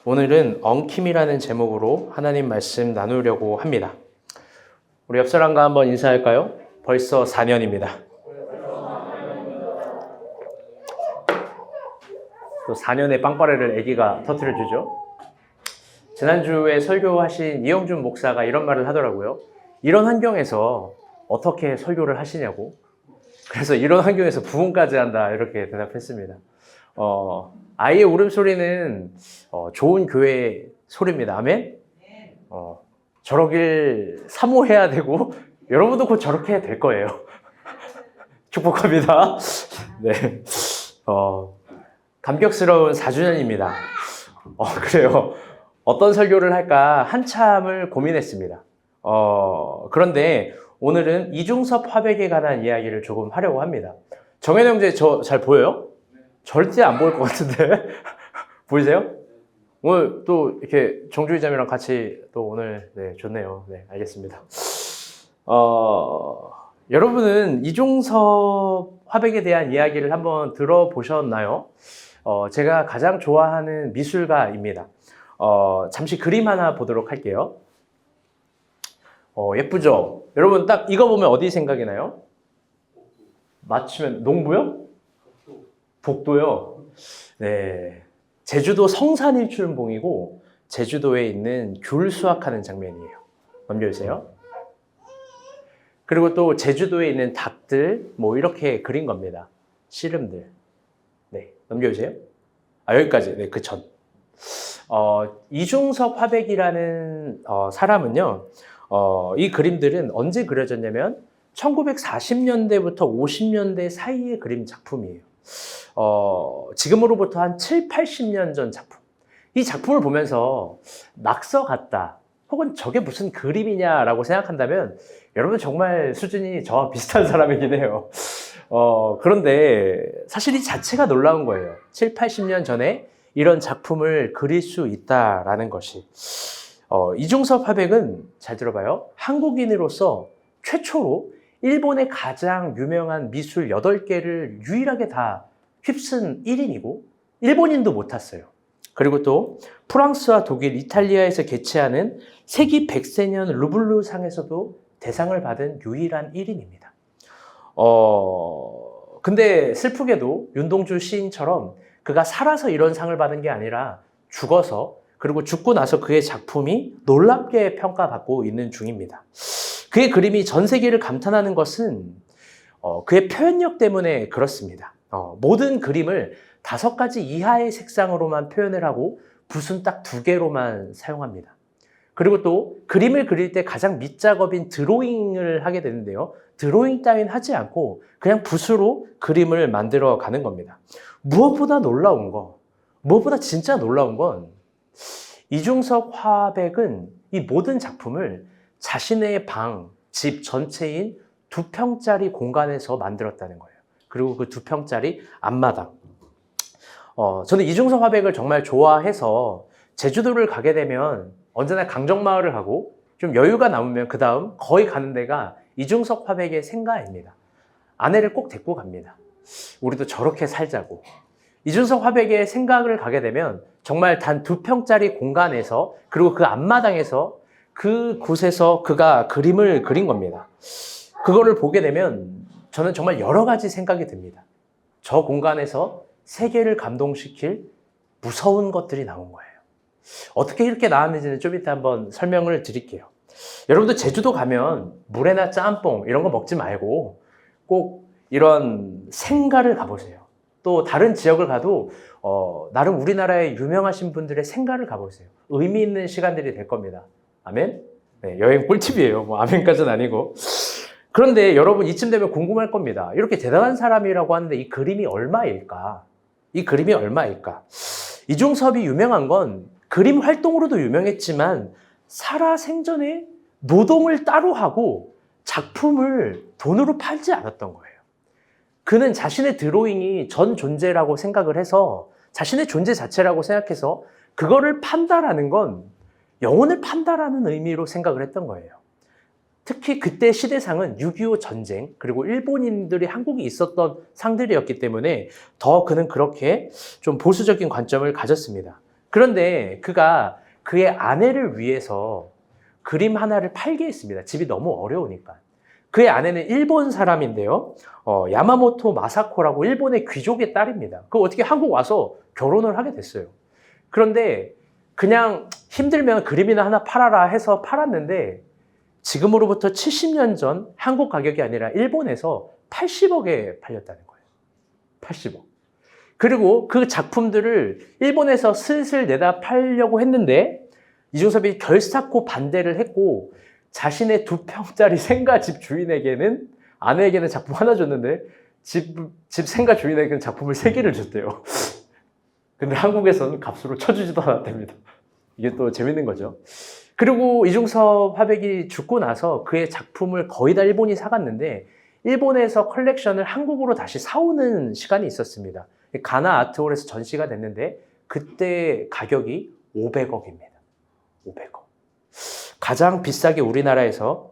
오늘은 엉킴이라는 제목으로 하나님 말씀 나누려고 합니다. 우리 옆 사람과 한번 인사할까요? 벌써 4년입니다. 또 4년의 빵빠레를 아기가 터뜨려주죠. 지난주에 설교하신 이영준 목사가 이런 말을 하더라고요. 이런 환경에서 어떻게 설교를 하시냐고. 그래서 이런 환경에서 부흥까지 한다 이렇게 대답했습니다. 아이의 울음소리는 좋은 교회 소리입니다. 아멘? 저러길 사모해야 되고 여러분도 곧 저렇게 될 거예요. 축복합니다. 네, 감격스러운 4주년입니다. 그래요. 어떤 설교를 할까 한참을 고민했습니다. 그런데 오늘은 이중섭 화백에 관한 이야기를 조금 하려고 합니다. 정현 형제 저 잘 보여요? 절대 안 보일 것 같은데 보이세요? 오늘 또 이렇게 정주희자매랑 같이 또 오늘 좋네요. 네, 알겠습니다. 여러분은 이중섭 화백에 대한 이야기를 한번 들어보셨나요? 제가 가장 좋아하는 미술가입니다. 잠시 그림 하나 보도록 할게요. 예쁘죠? 여러분 딱 이거 보면 어디 생각이 나요? 맞추면 농부요? 복도요. 네, 제주도 성산일출봉이고 제주도에 있는 귤 수확하는 장면이에요. 넘겨주세요. 그리고 또 제주도에 있는 닭들 뭐 이렇게 그린 겁니다. 씨름들. 네, 넘겨주세요. 여기까지. 네, 그 전. 이중섭 화백이라는 사람은요. 이 그림들은 언제 그려졌냐면 1940년대부터 50년대 사이의 그림 작품이에요. 지금으로부터 한 7, 80년 전 작품. 이 작품을 보면서 낙서 같다. 혹은 저게 무슨 그림이냐라고 생각한다면 여러분 정말 수준이 저와 비슷한 사람이긴 해요. 그런데 사실 이 자체가 놀라운 거예요. 7, 80년 전에 이런 작품을 그릴 수 있다라는 것이. 이중섭 화백은 잘 들어봐요. 한국인으로서 최초로 일본의 가장 유명한 미술 8개를 유일하게 다 휩쓴 1인이고 일본인도 못 탔어요. 그리고 또 프랑스와 독일, 이탈리아에서 개최하는 세기 100세년 루블르상에서도 대상을 받은 유일한 1인입니다. 근데 슬프게도 윤동주 시인처럼 그가 살아서 이런 상을 받은 게 아니라 죽어서 그리고 죽고 나서 그의 작품이 놀랍게 평가받고 있는 중입니다. 그의 그림이 전 세계를 감탄하는 것은 그의 표현력 때문에 그렇습니다. 모든 그림을 5가지 이하의 색상으로만 표현을 하고 붓은 딱 2개로만 사용합니다. 그리고 또 그림을 그릴 때 가장 밑작업인 드로잉을 하게 되는데요. 드로잉 따윈 하지 않고 그냥 붓으로 그림을 만들어 가는 겁니다. 무엇보다 진짜 놀라운 건 이중섭 화백은 이 모든 작품을 자신의 방, 집 전체인 2평짜리 공간에서 만들었다는 거예요. 그리고 그 2평짜리 앞마당. 저는 이중섭 화백을 정말 좋아해서 제주도를 가게 되면 언제나 강정마을을 가고 좀 여유가 남으면 그 다음 거의 가는 데가 이중섭 화백의 생가입니다. 아내를 꼭 데리고 갑니다. 우리도 저렇게 살자고. 이중섭 화백의 생각을 가게 되면 정말 단 2평짜리 공간에서 그리고 그 앞마당에서 그 곳에서 그가 그림을 그린 겁니다. 그거를 보게 되면 저는 정말 여러 가지 생각이 듭니다. 저 공간에서 세계를 감동시킬 무서운 것들이 나온 거예요. 어떻게 이렇게 나왔는지는 좀 이따 한번 설명을 드릴게요. 여러분도 제주도 가면 물회나 짬뽕 이런 거 먹지 말고 꼭 이런 생가를 가보세요. 또 다른 지역을 가도 나름 우리나라에 유명하신 분들의 생가를 가보세요. 의미 있는 시간들이 될 겁니다. 아멘? 네, 여행 꿀팁이에요. 뭐 아멘까지는 아니고. 그런데 여러분 이쯤 되면 궁금할 겁니다. 이렇게 대단한 사람이라고 하는데 이 그림이 얼마일까? 이중섭이 유명한 건 그림 활동으로도 유명했지만 살아생전에 노동을 따로 하고 작품을 돈으로 팔지 않았던 거예요. 그는 자신의 드로잉이 전 존재라고 생각을 해서 자신의 존재 자체라고 생각해서 그거를 판다라는 건 영혼을 판다라는 의미로 생각을 했던 거예요. 특히 그때 시대상은 6.25 전쟁 그리고 일본인들이 한국에 있었던 상들이었기 때문에 더 그는 그렇게 좀 보수적인 관점을 가졌습니다. 그런데 그가 그의 아내를 위해서 그림 하나를 팔게 했습니다. 집이 너무 어려우니까. 그의 아내는 일본 사람인데요. 야마모토 마사코라고 일본의 귀족의 딸입니다. 그 어떻게 한국 와서 결혼을 하게 됐어요. 그런데 그냥 힘들면 그림이나 하나 팔아라 해서 팔았는데 지금으로부터 70년 전 한국 가격이 아니라 일본에서 80억에 팔렸다는 거예요. 80억. 그리고 그 작품들을 일본에서 슬슬 내다 팔려고 했는데 이중섭이 결사코 반대를 했고 자신의 2평짜리 생가 집 주인에게는 아내에게는 작품 하나 줬는데 집 생가 주인에게는 작품을 3개를 줬대요. 근데 한국에서는 값으로 쳐주지도 않았답니다. 이게 또 재밌는 거죠. 그리고 이중섭 화백이 죽고 나서 그의 작품을 거의 다 일본이 사갔는데 일본에서 컬렉션을 한국으로 다시 사오는 시간이 있었습니다. 가나 아트홀에서 전시가 됐는데 그때 가격이 500억입니다. 500억. 가장 비싸게 우리나라에서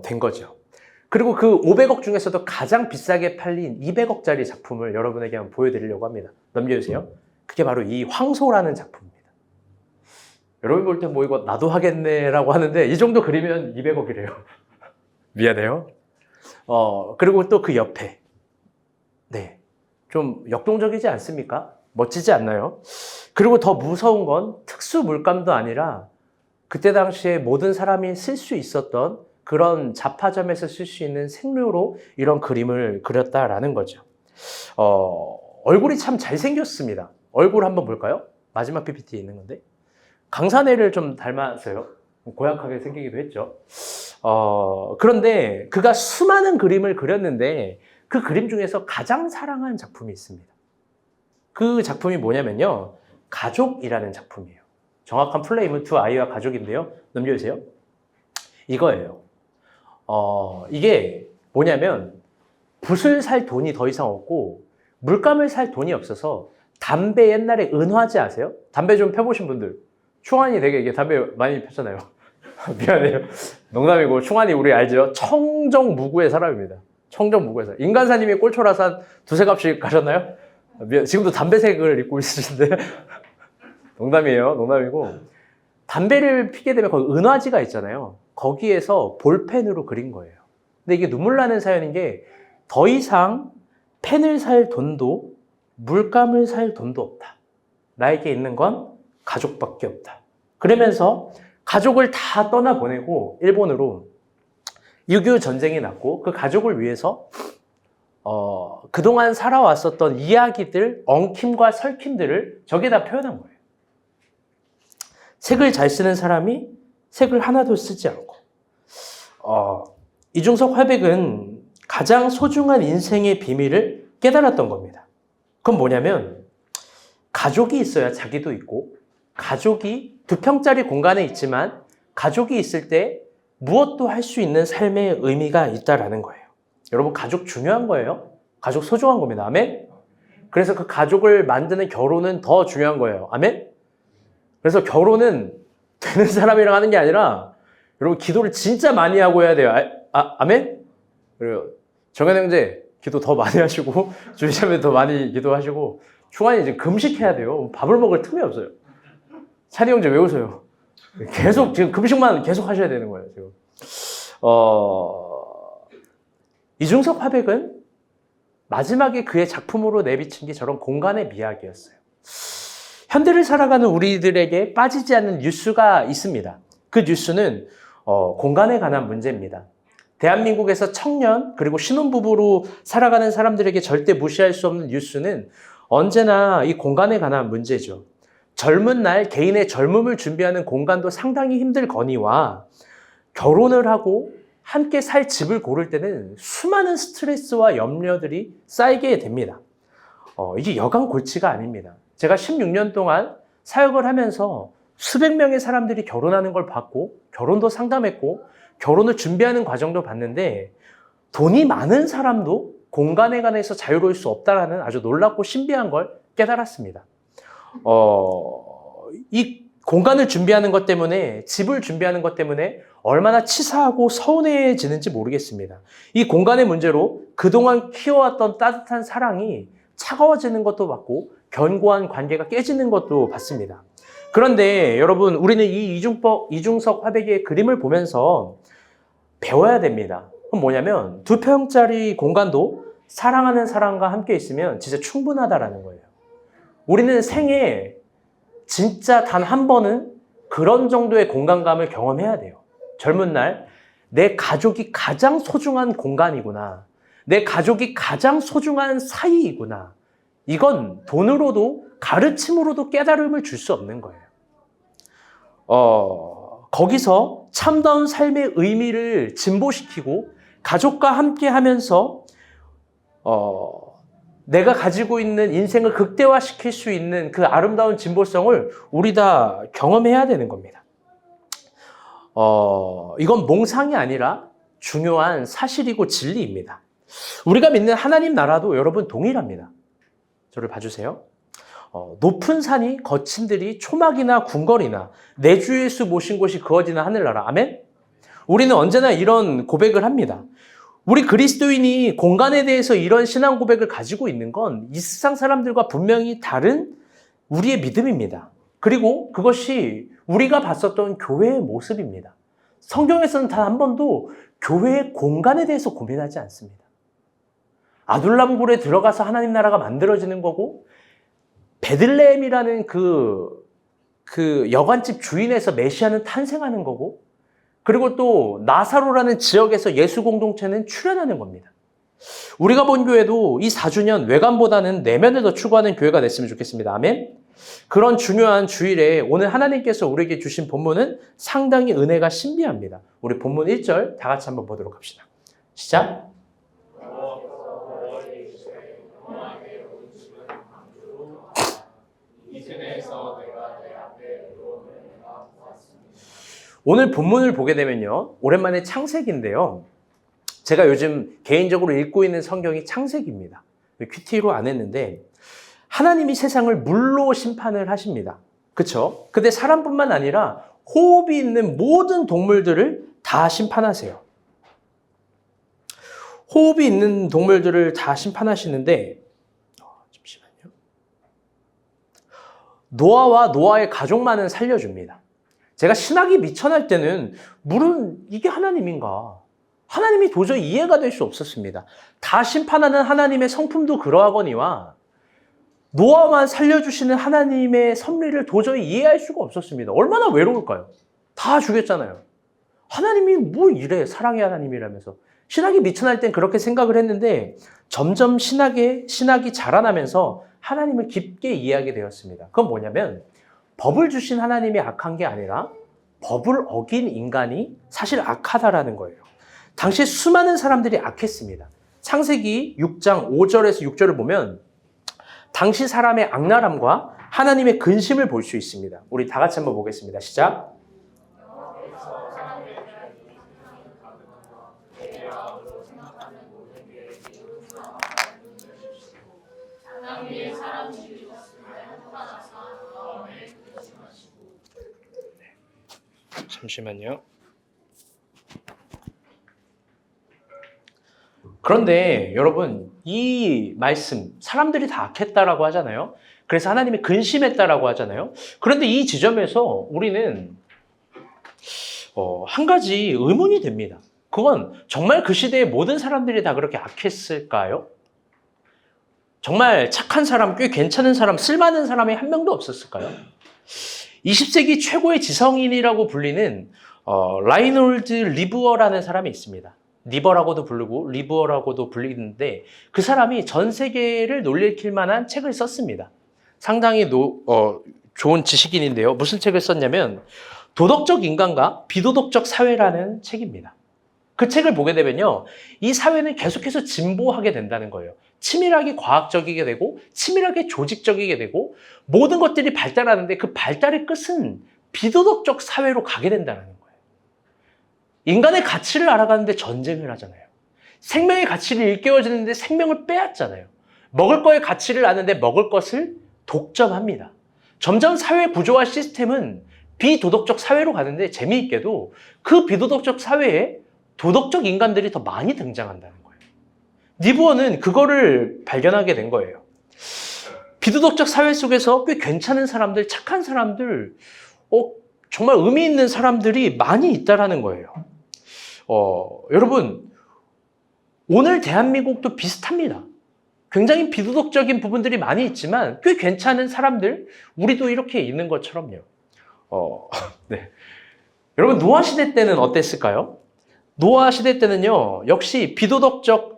된 거죠. 그리고 그 500억 중에서도 가장 비싸게 팔린 200억짜리 작품을 여러분에게 한번 보여드리려고 합니다. 넘겨주세요. 그게 바로 이 황소라는 작품입니다. 여러분 볼 때 뭐 이거 나도 하겠네라고 하는데 이 정도 그리면 200억이래요. 미안해요. 그리고 또 그 옆에 네, 좀 역동적이지 않습니까? 멋지지 않나요? 그리고 더 무서운 건 특수 물감도 아니라 그때 당시에 모든 사람이 쓸 수 있었던 그런 잡화점에서 쓸 수 있는 색료로 이런 그림을 그렸다라는 거죠. 얼굴이 참 잘생겼습니다. 얼굴 한번 볼까요? 마지막 PPT에 있는 건데. 강산해를 좀 닮았어요. 고약하게 생기기도 했죠. 그런데 그가 수많은 그림을 그렸는데 그 그림 중에서 가장 사랑한 작품이 있습니다. 그 작품이 뭐냐면요. 가족이라는 작품이에요. 정확한 플레임은 2아이와 가족인데요. 넘겨주세요. 이거예요. 이게 뭐냐면 붓을 살 돈이 더 이상 없고 물감을 살 돈이 없어서 담배 옛날에 은화제 아세요? 담배 좀 펴보신 분들. 충환이 되게 이게 담배 많이 폈잖아요. 미안해요. 농담이고 충환이 우리 알죠? 청정무구의 사람입니다. 청정무구의 사람. 인간사님이 꼴초라서 한 2-3값씩 가셨나요? 지금도 담배색을 입고 있으신데 농담이에요. 농담이고 담배를 피게 되면 거기 은화지가 있잖아요. 거기에서 볼펜으로 그린 거예요. 근데 이게 눈물 나는 사연인 게 더 이상 펜을 살 돈도 물감을 살 돈도 없다. 나에게 있는 건 가족밖에 없다. 그러면서 가족을 다 떠나보내고 일본으로 6.25 전쟁이 났고 그 가족을 위해서 그동안 살아왔었던 이야기들, 엉킴과 설킴들을 저기다 표현한 거예요. 색을 잘 쓰는 사람이 색을 하나도 쓰지 않고 이중섭 화백은 가장 소중한 인생의 비밀을 깨달았던 겁니다. 그건 뭐냐면 가족이 있어야 자기도 있고 가족이 2평짜리 공간에 있지만 가족이 있을 때 무엇도 할 수 있는 삶의 의미가 있다라는 거예요. 여러분 가족 중요한 거예요. 가족 소중한 겁니다. 아멘? 그래서 그 가족을 만드는 결혼은 더 중요한 거예요. 아멘? 그래서 결혼은 되는 사람이랑 하는 게 아니라 여러분 기도를 진짜 많이 하고 해야 돼요. 아멘? 그래요. 정현 형제 기도 더 많이 하시고 주의자매 더 많이 기도하시고 충환이 지금 금식해야 돼요. 밥을 먹을 틈이 없어요. 찬이 형제 왜 웃어요? 계속 지금 금식만 계속 하셔야 되는 거예요. 지금. 이중섭 화백은 마지막에 그의 작품으로 내비친 게 저런 공간의 미학이었어요. 현대를 살아가는 우리들에게 빠지지 않는 뉴스가 있습니다. 그 뉴스는 공간에 관한 문제입니다. 대한민국에서 청년 그리고 신혼부부로 살아가는 사람들에게 절대 무시할 수 없는 뉴스는 언제나 이 공간에 관한 문제죠. 젊은 날 개인의 젊음을 준비하는 공간도 상당히 힘들거니와 결혼을 하고 함께 살 집을 고를 때는 수많은 스트레스와 염려들이 쌓이게 됩니다. 이게 여간 골치가 아닙니다. 제가 16년 동안 사역을 하면서 수백 명의 사람들이 결혼하는 걸 봤고 결혼도 상담했고 결혼을 준비하는 과정도 봤는데 돈이 많은 사람도 공간에 관해서 자유로울 수 없다라는 아주 놀랍고 신비한 걸 깨달았습니다. 이 공간을 준비하는 것 때문에 집을 준비하는 것 때문에 얼마나 치사하고 서운해지는지 모르겠습니다. 이 공간의 문제로 그동안 키워왔던 따뜻한 사랑이 차가워지는 것도 맞고 견고한 관계가 깨지는 것도 봤습니다. 그런데 여러분, 우리는 이 이중석 화백의 그림을 보면서 배워야 됩니다. 그럼 뭐냐면 2평짜리 공간도 사랑하는 사람과 함께 있으면 진짜 충분하다라는 거예요. 우리는 생애 진짜 단 한 번은 그런 정도의 공간감을 경험해야 돼요. 젊은 날 내 가족이 가장 소중한 공간이구나. 내 가족이 가장 소중한 사이이구나. 이건 돈으로도 가르침으로도 깨달음을 줄 수 없는 거예요. 거기서 참다운 삶의 의미를 진보시키고 가족과 함께 하면서 내가 가지고 있는 인생을 극대화시킬 수 있는 그 아름다운 진보성을 우리 다 경험해야 되는 겁니다. 이건 몽상이 아니라 중요한 사실이고 진리입니다. 우리가 믿는 하나님 나라도 여러분 동일합니다. 저를 봐주세요. 높은 산이 거친 들이 초막이나 궁궐이나 내 주 예수 모신 곳이 그어지는 하늘나라. 아멘? 우리는 언제나 이런 고백을 합니다. 우리 그리스도인이 공간에 대해서 이런 신앙 고백을 가지고 있는 건 이 세상 사람들과 분명히 다른 우리의 믿음입니다. 그리고 그것이 우리가 봤었던 교회의 모습입니다. 성경에서는 단 한 번도 교회의 공간에 대해서 고민하지 않습니다. 아둘람굴에 들어가서 하나님 나라가 만들어지는 거고, 베들레헴이라는 그 여관집 주인에서 메시아는 탄생하는 거고, 그리고 또 나사로라는 지역에서 예수 공동체는 출현하는 겁니다. 우리가 본 교회도 이 4주년 외관보다는 내면을 더 추구하는 교회가 됐으면 좋겠습니다. 아멘? 그런 중요한 주일에 오늘 하나님께서 우리에게 주신 본문은 상당히 은혜가 신비합니다. 우리 본문 1절 다 같이 한번 보도록 합시다. 시작! 오늘 본문을 보게 되면요, 오랜만에 창세기인데요. 제가 요즘 개인적으로 읽고 있는 성경이 창세기입니다. 큐티로 안 했는데 하나님이 세상을 물로 심판을 하십니다. 그렇죠? 근데 사람뿐만 아니라 호흡이 있는 모든 동물들을 다 심판하세요. 호흡이 있는 동물들을 다 심판하시는데 잠시만요. 노아와 노아의 가족만은 살려줍니다. 제가 신학이 미천할 때는 물은 이게 하나님인가? 하나님이 도저히 이해가 될 수 없었습니다. 다 심판하는 하나님의 성품도 그러하거니와 노아만 살려주시는 하나님의 섭리를 도저히 이해할 수가 없었습니다. 얼마나 외로울까요? 다 죽였잖아요. 하나님이 뭐 이래, 사랑의 하나님이라면서. 신학이 미천할 땐 그렇게 생각을 했는데 점점 신학이 자라나면서 하나님을 깊게 이해하게 되었습니다. 그건 뭐냐면 법을 주신 하나님이 악한 게 아니라 법을 어긴 인간이 사실 악하다라는 거예요. 당시에 수많은 사람들이 악했습니다. 창세기 6장 5절에서 6절을 보면 당시 사람의 악랄함과 하나님의 근심을 볼 수 있습니다. 우리 다 같이 한번 보겠습니다. 시작! 잠시만요. 그런데 여러분, 이 말씀, 사람들이 다 악했다라고 하잖아요. 그래서 하나님이 근심했다라고 하잖아요. 그런데 이 지점에서 우리는 한 가지 의문이 됩니다. 그건 정말 그 시대의 모든 사람들이 다 그렇게 악했을까요? 정말 착한 사람, 꽤 괜찮은 사람, 쓸만한 사람이 한 명도 없었을까요? 20세기 최고의 지성인이라고 불리는 라이놀드 리브어라는 사람이 있습니다. 니버라고도 부르고 리브어라고도 불리는데 그 사람이 전 세계를 놀래킬 만한 책을 썼습니다. 상당히 좋은 지식인인데요. 무슨 책을 썼냐면 도덕적 인간과 비도덕적 사회라는 책입니다. 그 책을 보게 되면요, 이 사회는 계속해서 진보하게 된다는 거예요. 치밀하게 과학적이게 되고 치밀하게 조직적이게 되고 모든 것들이 발달하는데 그 발달의 끝은 비도덕적 사회로 가게 된다는 거예요. 인간의 가치를 알아가는데 전쟁을 하잖아요. 생명의 가치를 일깨워주는데 생명을 빼앗잖아요. 먹을 거의 가치를 아는데 먹을 것을 독점합니다. 점점 사회 구조와 시스템은 비도덕적 사회로 가는데 재미있게도 그 비도덕적 사회에 도덕적 인간들이 더 많이 등장한다는 거예요. 니부어는 그거를 발견하게 된 거예요. 비도덕적 사회 속에서 꽤 괜찮은 사람들, 착한 사람들, 정말 의미 있는 사람들이 많이 있다라는 거예요. 여러분, 오늘 대한민국도 비슷합니다. 굉장히 비도덕적인 부분들이 많이 있지만 꽤 괜찮은 사람들, 우리도 이렇게 있는 것처럼요. 네. 여러분, 노아 시대 때는 어땠을까요? 노아 시대 때는요, 역시 비도덕적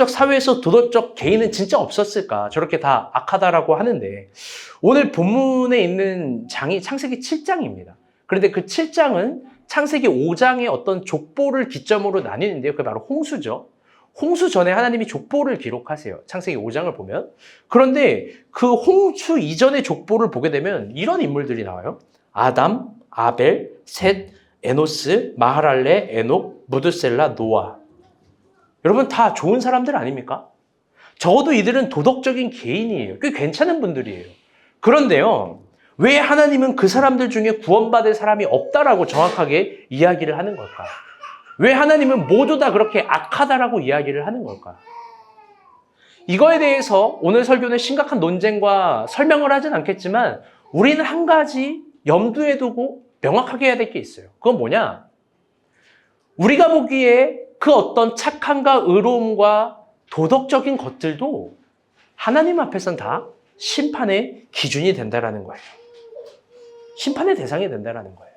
사회에서 도덕적 개인은 진짜 없었을까? 저렇게 다 악하다라고 하는데, 오늘 본문에 있는 장이 창세기 7장입니다. 그런데 그 7장은 창세기 5장의 어떤 족보를 기점으로 나뉘는데요. 그게 바로 홍수죠. 홍수 전에 하나님이 족보를 기록하세요. 창세기 5장을 보면. 그런데 그 홍수 이전의 족보를 보게 되면 이런 인물들이 나와요. 아담, 아벨, 셋, 에노스, 마하랄레, 에녹, 무드셀라, 노아. 여러분 다 좋은 사람들 아닙니까? 적어도 이들은 도덕적인 개인이에요. 꽤 괜찮은 분들이에요. 그런데요, 왜 하나님은 그 사람들 중에 구원받을 사람이 없다라고 정확하게 이야기를 하는 걸까? 왜 하나님은 모두 다 그렇게 악하다라고 이야기를 하는 걸까? 이거에 대해서 오늘 설교는 심각한 논쟁과 설명을 하진 않겠지만 우리는 한 가지 염두에 두고 명확하게 해야 될 게 있어요. 그건 뭐냐? 우리가 보기에 그 어떤 착함과 의로움과 도덕적인 것들도 하나님 앞에서는 다 심판의 기준이 된다라는 거예요. 심판의 대상이 된다라는 거예요.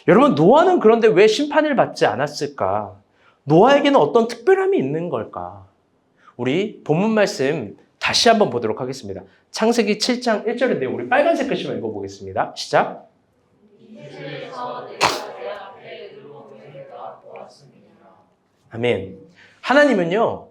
여러분, 노아는 그런데 왜 심판을 받지 않았을까? 노아에게는 어떤 특별함이 있는 걸까? 우리 본문 말씀 다시 한번 보도록 하겠습니다. 창세기 7장 1절인데요. 우리 빨간색 글씨만 읽어보겠습니다. 시작. 아멘. 하나님은요,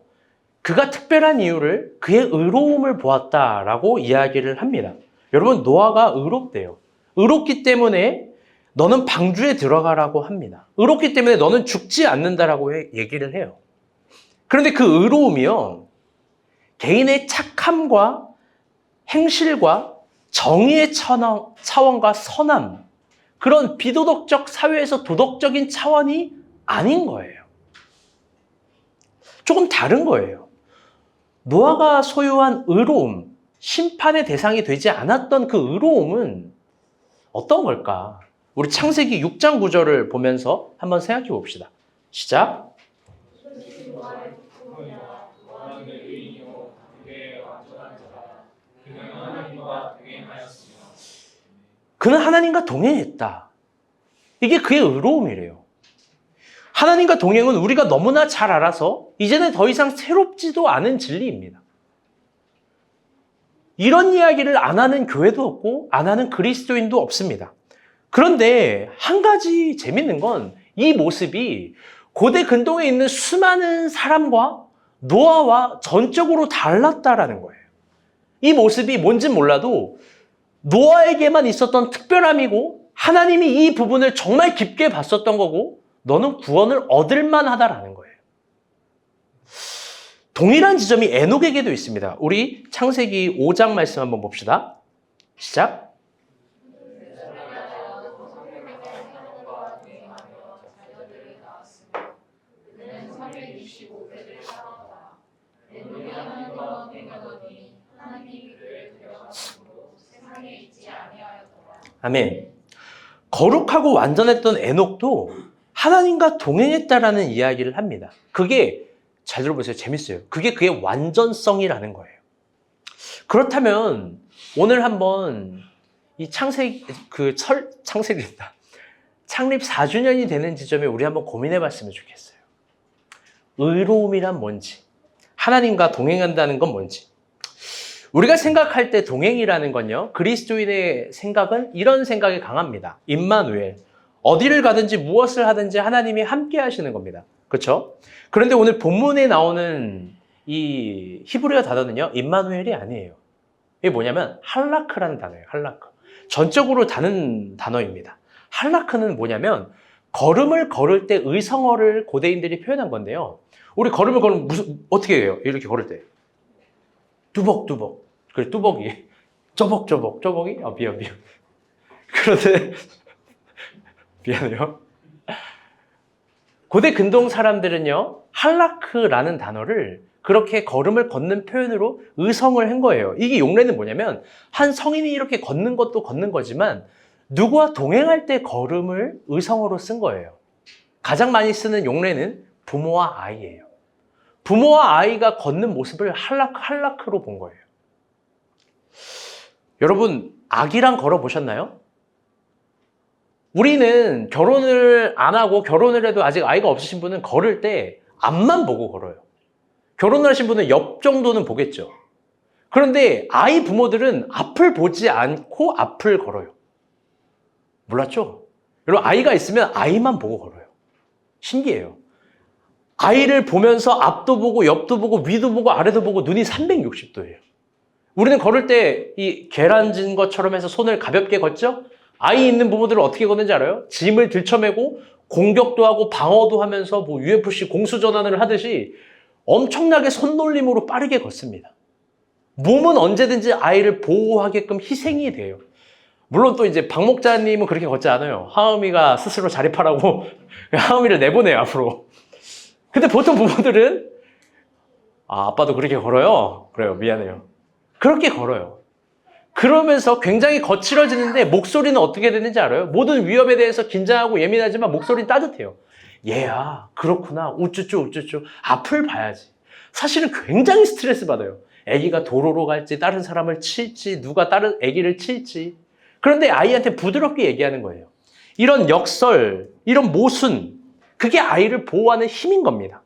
그가 특별한 이유를 그의 의로움을 보았다라고 이야기를 합니다. 여러분, 노아가 의롭대요. 의롭기 때문에 너는 방주에 들어가라고 합니다. 의롭기 때문에 너는 죽지 않는다라고 얘기를 해요. 그런데 그 의로움이요, 개인의 착함과 행실과 정의의 차원과 선함, 그런 비도덕적 사회에서 도덕적인 차원이 아닌 거예요. 조금 다른 거예요. 노아가 소유한 의로움, 심판의 대상이 되지 않았던 그 의로움은 어떤 걸까? 우리 창세기 6장 9절을 보면서 한번 생각해 봅시다. 시작. 그는 하나님과 동행했다. 이게 그의 의로움이래요. 하나님과 동행은 우리가 너무나 잘 알아서 이제는 더 이상 새롭지도 않은 진리입니다. 이런 이야기를 안 하는 교회도 없고 안 하는 그리스도인도 없습니다. 그런데 한 가지 재밌는 건 이 모습이 고대 근동에 있는 수많은 사람과 노아와 전적으로 달랐다라는 거예요. 이 모습이 뭔진 몰라도 노아에게만 있었던 특별함이고 하나님이 이 부분을 정말 깊게 봤었던 거고 너는 구원을 얻을 만하다라는 거예요. 동일한 지점이 에녹에게도 있습니다. 우리 창세기 5장 말씀 한번 봅시다. 시작. 아멘. 거룩하고 완전했던 에녹도 하나님과 동행했다라는 이야기를 합니다. 그게 잘 들어보세요. 재밌어요. 그게 그의 완전성이라는 거예요. 그렇다면 오늘 한번 이 창립 4주년이 되는 지점에 우리 한번 고민해 봤으면 좋겠어요. 의로움이란 뭔지, 하나님과 동행한다는 건 뭔지. 우리가 생각할 때 동행이라는 건요, 그리스도인의 생각은 이런 생각이 강합니다. 임마누엘. 어디를 가든지 무엇을 하든지 하나님이 함께 하시는 겁니다. 그렇죠? 그런데 오늘 본문에 나오는 이 히브리어 단어는요, 임마누엘이 아니에요. 이게 뭐냐면 할라크라는 단어예요. 할라크. 전적으로 다른 단어입니다. 할라크는 뭐냐면 걸음을 걸을 때 의성어를 고대인들이 표현한 건데요. 우리 걸음을 걸으면 어떻게 해요? 이렇게 걸을 때. 뚜벅뚜벅. 그래, 뚜벅이. 쪼벅쪼벅. 쪼벅이? 미안. 그런데, 미안해요. 고대 근동 사람들은요, 할라크라는 단어를 그렇게 걸음을 걷는 표현으로 의성을 한 거예요. 이게 용례는 뭐냐면 한 성인이 이렇게 걷는 것도 걷는 거지만 누구와 동행할 때 걸음을 의성어로 쓴 거예요. 가장 많이 쓰는 용례는 부모와 아이예요. 부모와 아이가 걷는 모습을 할라크로 본 거예요. 여러분, 아기랑 걸어보셨나요? 우리는 결혼을 안 하고 결혼을 해도 아직 아이가 없으신 분은 걸을 때 앞만 보고 걸어요. 결혼을 하신 분은 옆 정도는 보겠죠. 그런데 아이 부모들은 앞을 보지 않고 앞을 걸어요. 몰랐죠? 여러분, 아이가 있으면 아이만 보고 걸어요. 신기해요. 아이를 보면서 앞도 보고 옆도 보고 위도 보고 아래도 보고 눈이 360도예요. 우리는 걸을 때 이 계란진 것처럼 해서 손을 가볍게 걷죠? 아이 있는 부모들은 어떻게 걷는지 알아요? 짐을 들쳐매고 공격도 하고 방어도 하면서 뭐 UFC 공수전환을 하듯이 엄청나게 손놀림으로 빠르게 걷습니다. 몸은 언제든지 아이를 보호하게끔 희생이 돼요. 물론 또 이제 박 목자님은 그렇게 걷지 않아요. 하은이가 스스로 자립하라고 하은이를 내보내요, 앞으로. 근데 보통 부모들은 아빠도 그렇게 걸어요? 그래요, 미안해요. 그렇게 걸어요. 그러면서 굉장히 거칠어지는데 목소리는 어떻게 되는지 알아요? 모든 위협에 대해서 긴장하고 예민하지만 목소리는 따뜻해요. 얘야, 그렇구나, 우쭈쭈 앞을 봐야지. 사실은 굉장히 스트레스 받아요. 아기가 도로로 갈지 다른 사람을 칠지 누가 다른 아기를 칠지. 그런데 아이한테 부드럽게 얘기하는 거예요. 이런 역설, 이런 모순, 그게 아이를 보호하는 힘인 겁니다.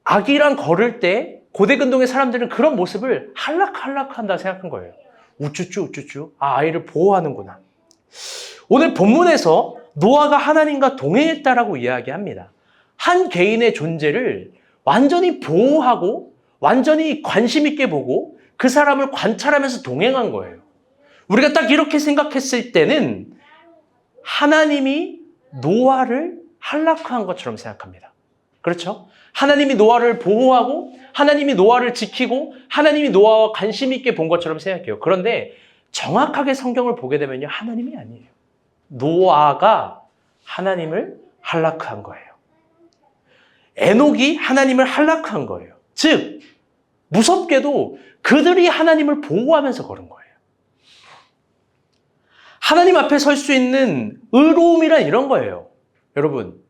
아기랑 걸을 때 고대근동의 사람들은 그런 모습을 한다 생각한 거예요. 우쭈쭈. 아이를 보호하는구나. 오늘 본문에서 노아가 하나님과 동행했다라고 이야기합니다. 한 개인의 존재를 완전히 보호하고 완전히 관심 있게 보고 그 사람을 관찰하면서 동행한 거예요. 우리가 딱 이렇게 생각했을 때는 하나님이 노아를 한락한 것처럼 생각합니다. 그렇죠? 하나님이 노아를 보호하고 하나님이 노아를 지키고 하나님이 노아와 관심 있게 본 것처럼 생각해요. 그런데 정확하게 성경을 보게 되면요, 하나님이 아니에요. 노아가 하나님을 한락한 거예요. 에녹이 하나님을 한락한 거예요. 즉 무섭게도 그들이 하나님을 보호하면서 걸은 거예요. 하나님 앞에 설 수 있는 의로움이란 이런 거예요. 여러분,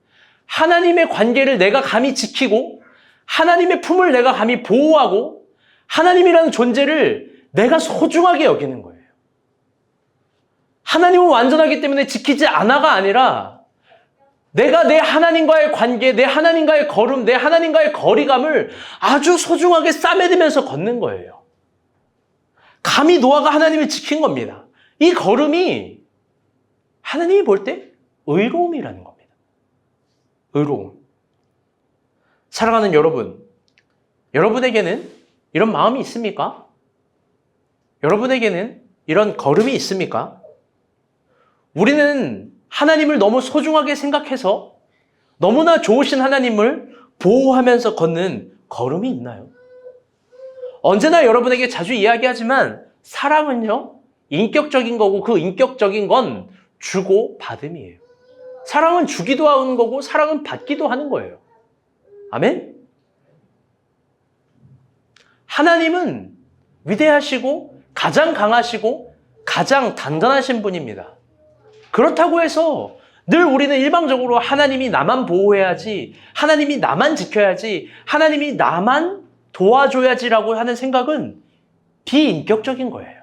하나님의 관계를 내가 감히 지키고 하나님의 품을 내가 감히 보호하고 하나님이라는 존재를 내가 소중하게 여기는 거예요. 하나님은 완전하기 때문에 지키지 않아가 아니라 내가 내 하나님과의 관계, 내 하나님과의 걸음, 내 하나님과의 거리감을 아주 소중하게 싸매들면서 걷는 거예요. 감히 노아가 하나님을 지킨 겁니다. 이 걸음이 하나님이 볼 때 의로움이라는 겁니다. 의로움. 사랑하는 여러분, 여러분에게는 이런 마음이 있습니까? 여러분에게는 이런 걸음이 있습니까? 우리는 하나님을 너무 소중하게 생각해서 너무나 좋으신 하나님을 보호하면서 걷는 걸음이 있나요? 언제나 여러분에게 자주 이야기하지만 사랑은요, 인격적인 거고 그 인격적인 건 주고 받음이에요. 사랑은 주기도 하는 거고 사랑은 받기도 하는 거예요. 아멘? 하나님은 위대하시고 가장 강하시고 가장 단단하신 분입니다. 그렇다고 해서 늘 우리는 일방적으로 하나님이 나만 보호해야지, 하나님이 나만 지켜야지, 하나님이 나만 도와줘야지라고 하는 생각은 비인격적인 거예요.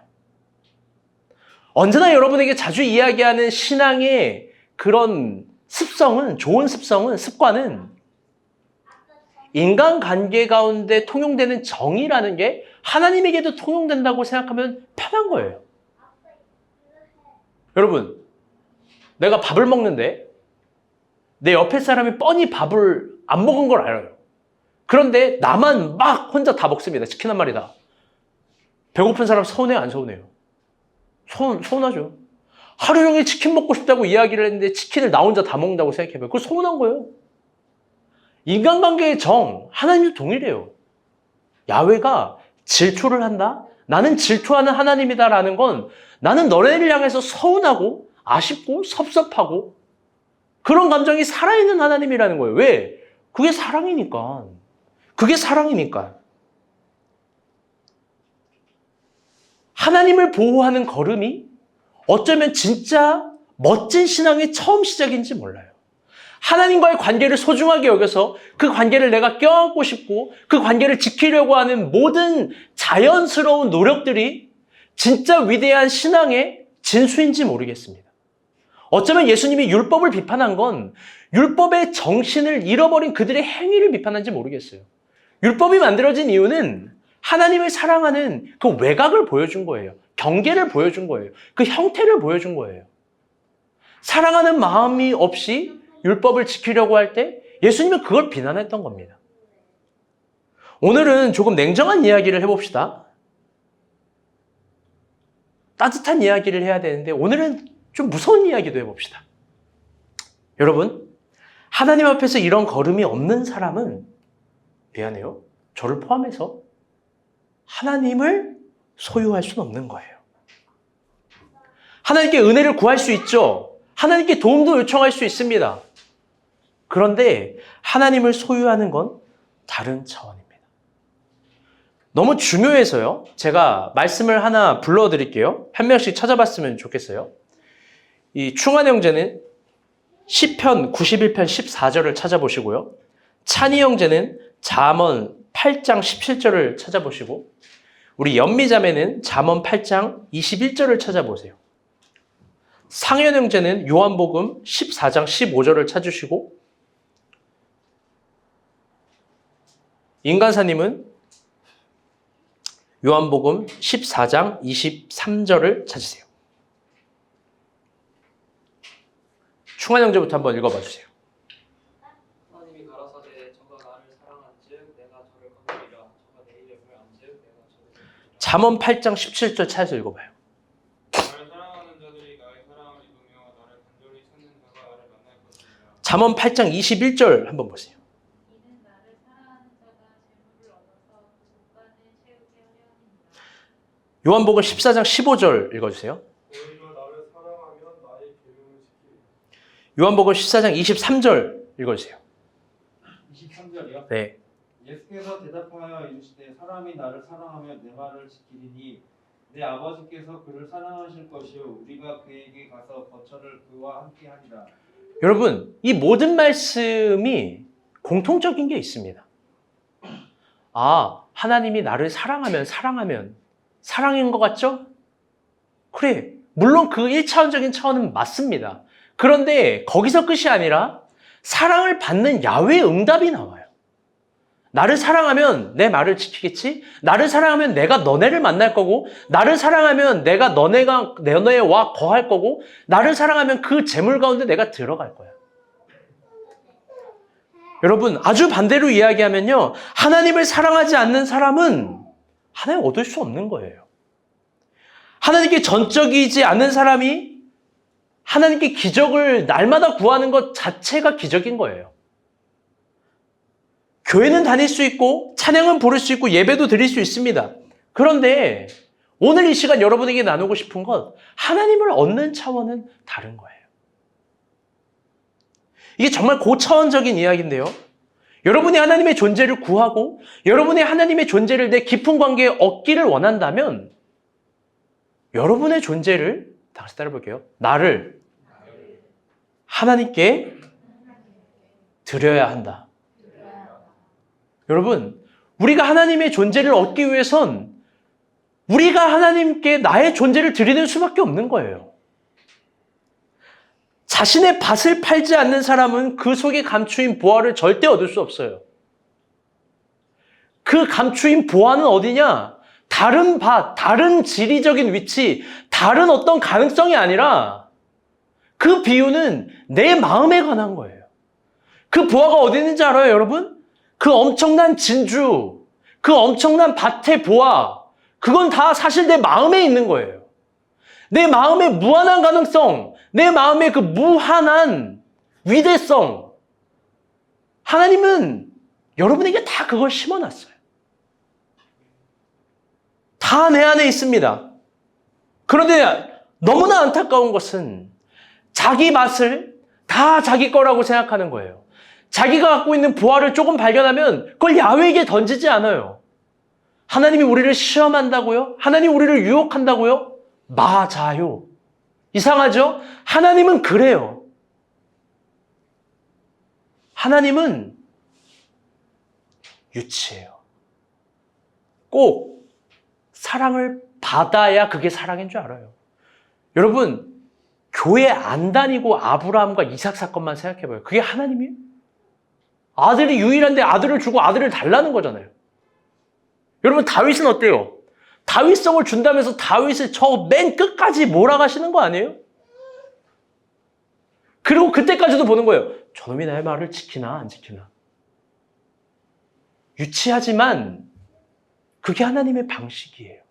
언제나 여러분에게 자주 이야기하는 신앙의 그런 습성은, 좋은 습성은, 습관은 인간관계 가운데 통용되는 정의라는 게 하나님에게도 통용된다고 생각하면 편한 거예요. 여러분, 내가 밥을 먹는데 내 옆에 사람이 뻔히 밥을 안 먹은 걸 알아요. 그런데 나만 막 혼자 다 먹습니다. 치킨 한 마리 다. 배고픈 사람 서운해요, 안 서운해요? 서운하죠. 하루 종일 치킨 먹고 싶다고 이야기를 했는데 치킨을 나 혼자 다 먹는다고 생각해봐요. 그거 서운한 거예요. 인간관계의 정, 하나님도 동일해요. 야훼가 질투를 한다? 나는 질투하는 하나님이다라는 건 나는 너네를 향해서 서운하고 아쉽고 섭섭하고 그런 감정이 살아있는 하나님이라는 거예요. 왜? 그게 사랑이니까. 그게 사랑이니까. 하나님을 보호하는 걸음이 어쩌면 진짜 멋진 신앙의 처음 시작인지 몰라요. 하나님과의 관계를 소중하게 여겨서 그 관계를 내가 껴안고 싶고 그 관계를 지키려고 하는 모든 자연스러운 노력들이 진짜 위대한 신앙의 진수인지 모르겠습니다. 어쩌면 예수님이 율법을 비판한 건 율법의 정신을 잃어버린 그들의 행위를 비판한지 모르겠어요. 율법이 만들어진 이유는 하나님을 사랑하는 그 외곽을 보여준 거예요. 경계를 보여준 거예요. 그 형태를 보여준 거예요. 사랑하는 마음이 없이 율법을 지키려고 할 때 예수님은 그걸 비난했던 겁니다. 오늘은 조금 냉정한 이야기를 해봅시다. 따뜻한 이야기를 해야 되는데 오늘은 좀 무서운 이야기도 해봅시다. 여러분, 하나님 앞에서 이런 걸음이 없는 사람은 미안해요. 저를 포함해서 하나님을 소유할 수는 없는 거예요. 하나님께 은혜를 구할 수 있죠. 하나님께 도움도 요청할 수 있습니다. 그런데 하나님을 소유하는 건 다른 차원입니다. 너무 중요해서요. 제가 말씀을 하나 불러드릴게요. 한 명씩 찾아봤으면 좋겠어요. 이 충환 형제는 시편 91편 14절을 찾아보시고요. 찬희 형제는 잠언 8장 17절을 찾아보시고 우리 연미자매는 잠언 8장 21절을 찾아보세요. 상현 형제는 요한복음 14장 15절을 찾으시고 인간사님은 요한복음 14장 23절을 찾으세요. 충환 형제부터 한번 읽어봐 주세요. 하나님이 가라사대 저가 나를 사랑한즉 내가 저를 거두리라 저가 내 이름을 안즉 내가 저를 잠언 8장 17절 찾아서 읽어봐요. 나를 사랑하는 자들이 나의 사랑을 입으며 나를 간절히 찾는 자가 나를 만날 것이니라. 잠언 8장 21절 한번 보세요. 이는 나를 사랑하는 자가 재물을 얻어서 그 곳간을 채우게 하려 함이니라. 요한복음 14장 15절 읽어주세요. 너희가 나를 사랑하면 나의 계명을 지키리라. 요한복음 14장 23절 읽어주세요. 23절이요? 네. 예수께서 대답하여 이르시되 사람이 나를 사랑하면 내 말을 지키리니 내 아버지께서 그를 사랑하실 것이요 우리가 그에게 가서 거처를 그와 함께 하리라. 여러분, 이 모든 말씀이 공통적인 게 있습니다. 아, 하나님이 나를 사랑하면 사랑인 것 같죠? 그래, 물론 그 1차원적인 차원은 맞습니다. 그런데 거기서 끝이 아니라 사랑을 받는 야훼 응답이 나와요. 나를 사랑하면 내 말을 지키겠지? 나를 사랑하면 내가 너네를 만날 거고, 나를 사랑하면 내가 너네에 와 거할 거고, 나를 사랑하면 그 재물 가운데 내가 들어갈 거야. 여러분, 아주 반대로 이야기하면요, 하나님을 사랑하지 않는 사람은 하나님 얻을 수 없는 거예요. 하나님께 전적이지 않는 사람이 하나님께 기적을 날마다 구하는 것 자체가 기적인 거예요. 교회는 다닐 수 있고 찬양은 부를 수 있고 예배도 드릴 수 있습니다. 그런데 오늘 이 시간 여러분에게 나누고 싶은 건 하나님을 얻는 차원은 다른 거예요. 이게 정말 고차원적인 이야기인데요. 여러분이 하나님의 존재를 구하고 여러분이 하나님의 존재를 내 깊은 관계에 얻기를 원한다면 여러분의 존재를 다시 따라볼게요. 나를 하나님께 드려야 한다. 여러분, 우리가 하나님의 존재를 얻기 위해선 우리가 하나님께 나의 존재를 드리는 수밖에 없는 거예요. 자신의 밭을 팔지 않는 사람은 그 속에 감추인 보화를 절대 얻을 수 없어요. 그 감추인 보화는 어디냐? 다른 밭, 다른 지리적인 위치, 다른 어떤 가능성이 아니라 그 비유는 내 마음에 관한 거예요. 그 보화가 어디 있는지 알아요, 여러분? 그 엄청난 진주, 그 엄청난 밭의 보화, 그건 다 사실 내 마음에 있는 거예요. 내 마음의 무한한 가능성, 내 마음의 그 무한한 위대성. 하나님은 여러분에게 다 그걸 심어놨어요. 다 내 안에 있습니다. 그런데 너무나 안타까운 것은 자기 맛을 다 자기 거라고 생각하는 거예요. 자기가 갖고 있는 부활을 조금 발견하면 그걸 야훼에게 던지지 않아요. 하나님이 우리를 시험한다고요? 하나님이 우리를 유혹한다고요? 맞아요. 이상하죠? 하나님은 그래요. 하나님은 유치해요. 꼭 사랑을 받아야 그게 사랑인 줄 알아요. 여러분, 교회 안 다니고 아브라함과 이삭 사건만 생각해봐요. 그게 하나님이에요? 아들이 유일한데 아들을 주고 아들을 달라는 거잖아요. 여러분, 다윗은 어때요? 다윗성을 준다면서 다윗을 저 맨 끝까지 몰아가시는 거 아니에요? 그리고 그때까지도 보는 거예요. 저놈이 나의 말을 지키나 안 지키나. 유치하지만 그게 하나님의 방식이에요.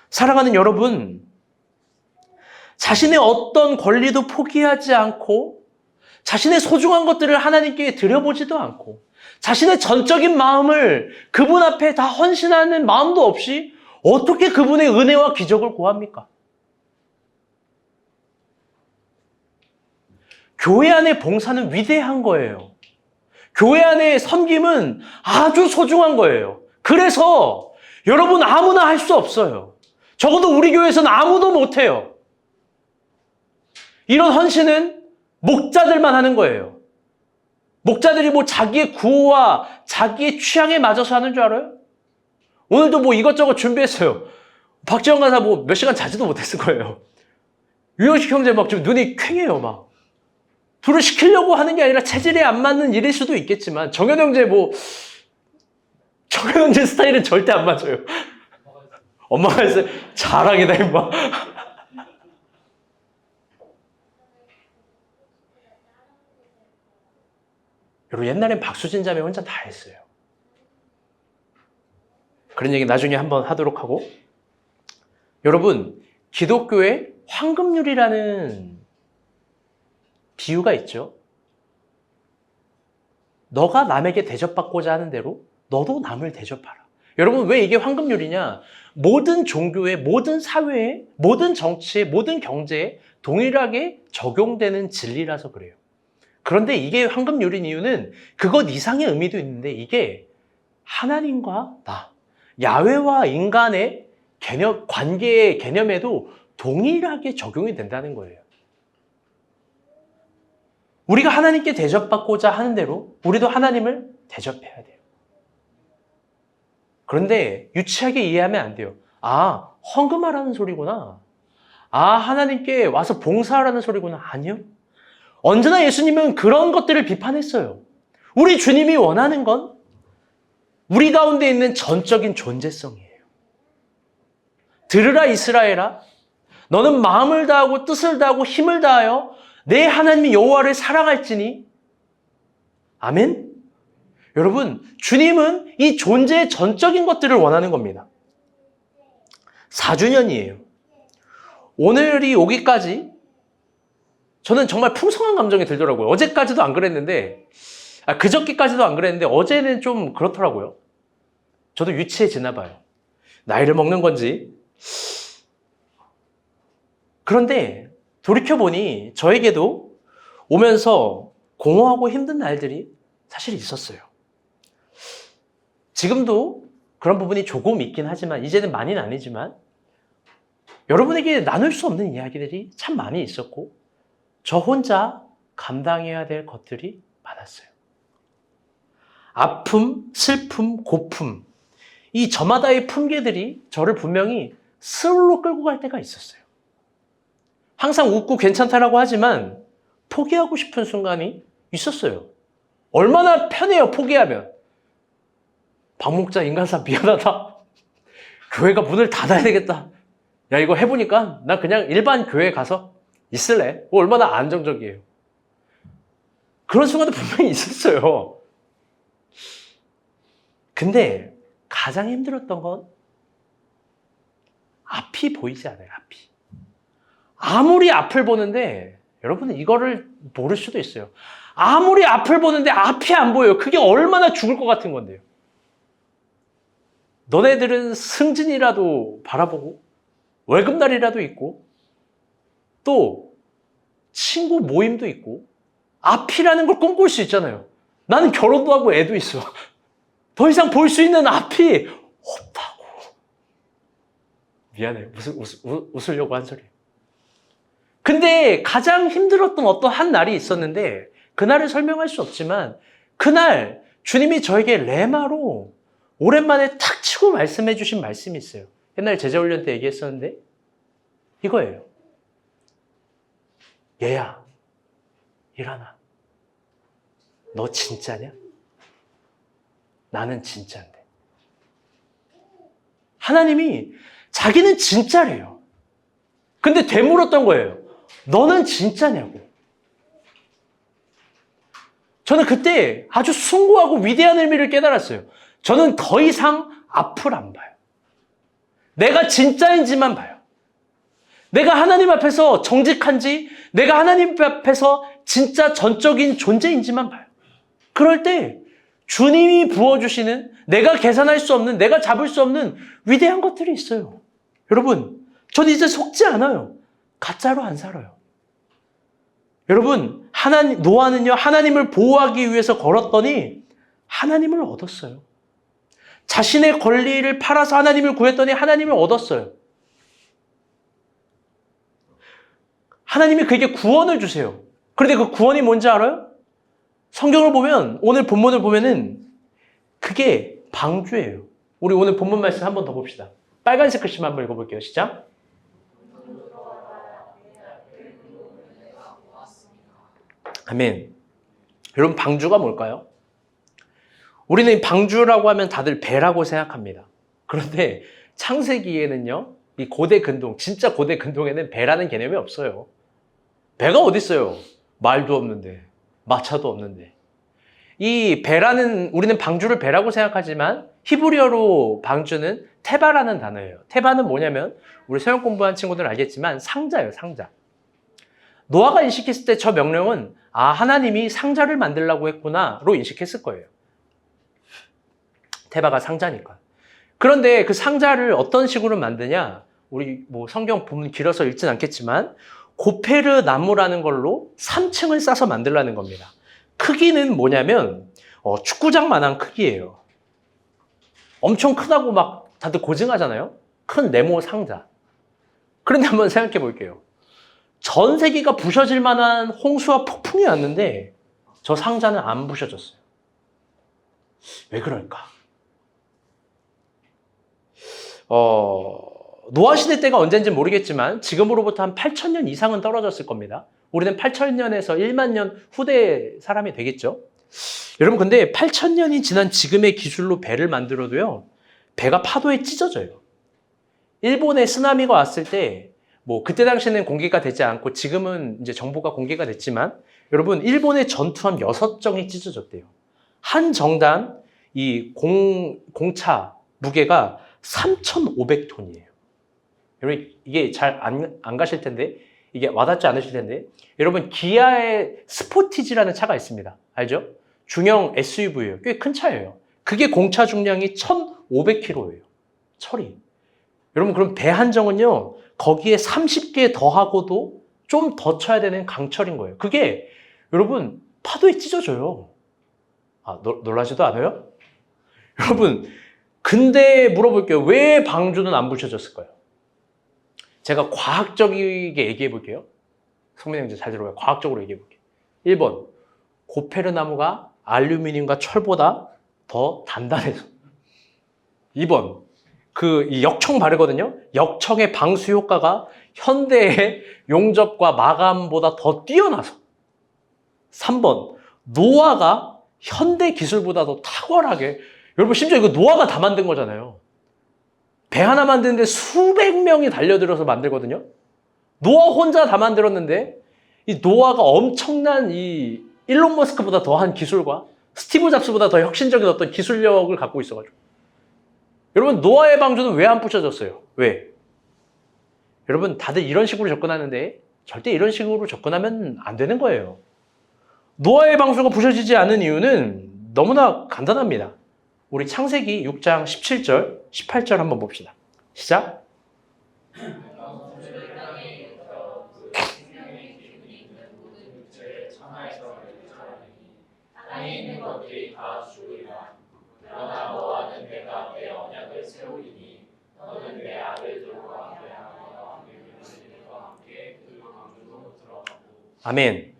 사랑하는 여러분, 자신의 어떤 권리도 포기하지 않고 자신의 소중한 것들을 하나님께 드려보지도 않고 자신의 전적인 마음을 그분 앞에 다 헌신하는 마음도 없이 어떻게 그분의 은혜와 기적을 구합니까? 교회 안의 봉사는 위대한 거예요. 교회 안의 섬김은 아주 소중한 거예요. 그래서 여러분 아무나 할 수 없어요. 적어도 우리 교회에서는 아무도 못해요. 이런 헌신은 목자들만 하는 거예요. 목자들이 뭐 자기의 구호와 자기의 취향에 맞아서 하는 줄 알아요? 오늘도 뭐 이것저것 준비했어요. 박지원 간사 뭐 몇 시간 자지도 못했을 거예요. 유영식 형제 막 좀 눈이 퀭해요, 막. 둘을 시키려고 하는 게 아니라 체질에 안 맞는 일일 수도 있겠지만 정현 형제 정현 형제 스타일은 절대 안 맞아요. 엄마가 했어요. 자랑이다, 임마. 여러분, 옛날엔 박수진 자매 혼자 다 했어요. 그런 얘기 나중에 한번 하도록 하고. 여러분, 기독교에 황금률이라는 비유가 있죠. 너가 남에게 대접받고자 하는 대로 너도 남을 대접하라. 여러분, 왜 이게 황금률이냐? 모든 종교에, 모든 사회에, 모든 정치에, 모든 경제에 동일하게 적용되는 진리라서 그래요. 그런데 이게 황금률인 이유는 그것 이상의 의미도 있는데 이게 하나님과 나, 야훼와 인간의 개념, 관계의 개념에도 동일하게 적용이 된다는 거예요. 우리가 하나님께 대접받고자 하는 대로 우리도 하나님을 대접해야 돼요. 그런데 유치하게 이해하면 안 돼요. 아, 헌금하라는 소리구나. 아, 하나님께 와서 봉사하라는 소리구나. 아니요. 언제나 예수님은 그런 것들을 비판했어요. 우리 주님이 원하는 건 우리 가운데 있는 전적인 존재성이에요. 들으라 이스라엘아, 너는 마음을 다하고 뜻을 다하고 힘을 다하여 내 하나님 여호와를 사랑할지니. 아멘? 여러분, 주님은 이 존재의 전적인 것들을 원하는 겁니다. 4주년이에요. 오늘이 오기까지 저는 정말 풍성한 감정이 들더라고요. 어제까지도 안 그랬는데, 그저께까지도 안 그랬는데 어제는 좀 그렇더라고요. 저도 유치해지나 봐요. 나이를 먹는 건지. 그런데 돌이켜보니 저에게도 오면서 공허하고 힘든 날들이 사실 있었어요. 지금도 그런 부분이 조금 있긴 하지만 이제는 많이는 아니지만 여러분에게 나눌 수 없는 이야기들이 참 많이 있었고 저 혼자 감당해야 될 것들이 많았어요. 아픔, 슬픔, 고품, 이 저마다의 품계들이 저를 분명히 스스로 끌고 갈 때가 있었어요. 항상 웃고 괜찮다라고 하지만 포기하고 싶은 순간이 있었어요. 얼마나 편해요, 포기하면. 박 목자 인간사 미안하다. 교회가 문을 닫아야 되겠다. 야, 이거 해보니까 나 그냥 일반 교회 가서 있을래. 얼마나 안정적이에요. 그런 순간도 분명히 있었어요. 근데 가장 힘들었던 건 앞이 보이지 않아요, 앞이. 아무리 앞을 보는데 여러분은 이거를 모를 수도 있어요. 아무리 앞을 보는데 앞이 안 보여요. 그게 얼마나 죽을 것 같은 건데요. 너네들은 승진이라도 바라보고 월급날이라도 있고 또 친구 모임도 있고 앞이라는 걸 꿈꿀 수 있잖아요. 나는 결혼도 하고 애도 있어. 더 이상 볼 수 있는 앞이 없다고. 미안해. 웃으려고 한 소리. 근데 가장 힘들었던 어떤 한 날이 있었는데 그날을 설명할 수 없지만 그날 주님이 저에게 레마로 오랜만에 탁 치고 말씀해 주신 말씀이 있어요. 옛날 제자훈련 때 얘기했었는데 이거예요. 얘야, 일어나. 너 진짜냐? 나는 진짜인데. 하나님이 자기는 진짜래요. 근데 되물었던 거예요. 너는 진짜냐고. 저는 그때 아주 숭고하고 위대한 의미를 깨달았어요. 저는 더 이상 앞을 안 봐요. 내가 진짜인지만 봐요. 내가 하나님 앞에서 정직한지, 내가 하나님 앞에서 진짜 전적인 존재인지만 봐요. 그럴 때 주님이 부어주시는 내가 계산할 수 없는, 내가 잡을 수 없는 위대한 것들이 있어요. 여러분, 저는 이제 속지 않아요. 가짜로 안 살아요. 여러분, 노아는요, 하나님을 보호하기 위해서 걸었더니 하나님을 얻었어요. 자신의 권리를 팔아서 하나님을 구했더니 하나님을 얻었어요. 하나님이 그에게 구원을 주세요. 그런데 그 구원이 뭔지 알아요? 성경을 보면, 오늘 본문을 보면은 그게 방주예요. 우리 오늘 본문 말씀 한 번 더 봅시다. 빨간색 글씨만 한번 읽어볼게요. 시작. 아멘. 여러분, 방주가 뭘까요? 우리는 방주라고 하면 다들 배라고 생각합니다. 그런데 창세기에는요, 이 고대 근동, 진짜 고대 근동에는 배라는 개념이 없어요. 배가 어디 있어요? 말도 없는데, 마차도 없는데. 이 배라는, 우리는 방주를 배라고 생각하지만 히브리어로 방주는 테바라는 단어예요. 테바는 뭐냐면 우리 서영 공부한 친구들은 알겠지만 상자예요, 상자. 노아가 인식했을 때 저 명령은 하나님이 상자를 만들려고 했구나로 인식했을 거예요. 테바가 상자니까. 그런데 그 상자를 어떤 식으로 만드냐? 우리 뭐 성경 보면 길어서 읽진 않겠지만 고페르 나무라는 걸로 3층을 싸서 만들라는 겁니다. 크기는 뭐냐면 축구장만한 크기예요. 엄청 크다고 막 다들 고증하잖아요. 큰 네모 상자. 그런데 한번 생각해 볼게요. 전 세계가 부셔질 만한 홍수와 폭풍이 왔는데 저 상자는 안 부셔졌어요. 왜 그럴까? 노아 시대 때가 언젠지 모르겠지만 지금으로부터 한 8,000년 이상은 떨어졌을 겁니다. 우리는 8,000년에서 1만 년 후대 사람이 되겠죠. 여러분, 근데 8,000년이 지난 지금의 기술로 배를 만들어도요, 배가 파도에 찢어져요. 일본에 쓰나미가 왔을 때 뭐 그때 당시에는 공개가 되지 않고 지금은 이제 정보가 공개가 됐지만 여러분, 일본의 전투함 6정이 찢어졌대요. 한 정단 이 공차 무게가 3,500톤이에요. 여러분, 이게 잘 안 가실 텐데, 이게 와닿지 않으실 텐데, 여러분, 기아의 스포티지라는 차가 있습니다. 알죠? 중형 SUV예요. 꽤 큰 차예요. 그게 공차 중량이 1,500kg예요. 철이. 여러분, 그럼 배 한정은요, 거기에 30개 더하고도 좀 더 쳐야 되는 강철인 거예요. 그게 여러분 파도에 찢어져요. 놀라지도 않아요? 여러분, 근데 물어볼게요. 왜 방주는 안 부셔졌을까요? 제가 과학적이게 얘기해 볼게요. 성민이 형제 잘 들어봐요. 과학적으로 얘기해 볼게요. 1번, 고페르 나무가 알루미늄과 철보다 더 단단해서. 2번, 이 역청 바르거든요. 역청의 방수 효과가 현대의 용접과 마감보다 더 뛰어나서. 3번, 노아가 현대 기술보다 더 탁월하게, 여러분 심지어 이거 노아가 다 만든 거잖아요. 배 하나 만드는데 수백 명이 달려들어서 만들거든요. 노아 혼자 다 만들었는데 이 노아가 엄청난 이 일론 머스크보다 더한 기술과 스티브 잡스보다 더 혁신적인 어떤 기술력을 갖고 있어가지고. 여러분, 노아의 방주는 왜 안 부셔졌어요? 왜? 여러분, 다들 이런 식으로 접근하는데 절대 이런 식으로 접근하면 안 되는 거예요. 노아의 방주가 부셔지지 않은 이유는 너무나 간단합니다. 우리 창세기 6장 17절, 18절 한번 봅시다. 시작. 땅에 있는 것 아멘.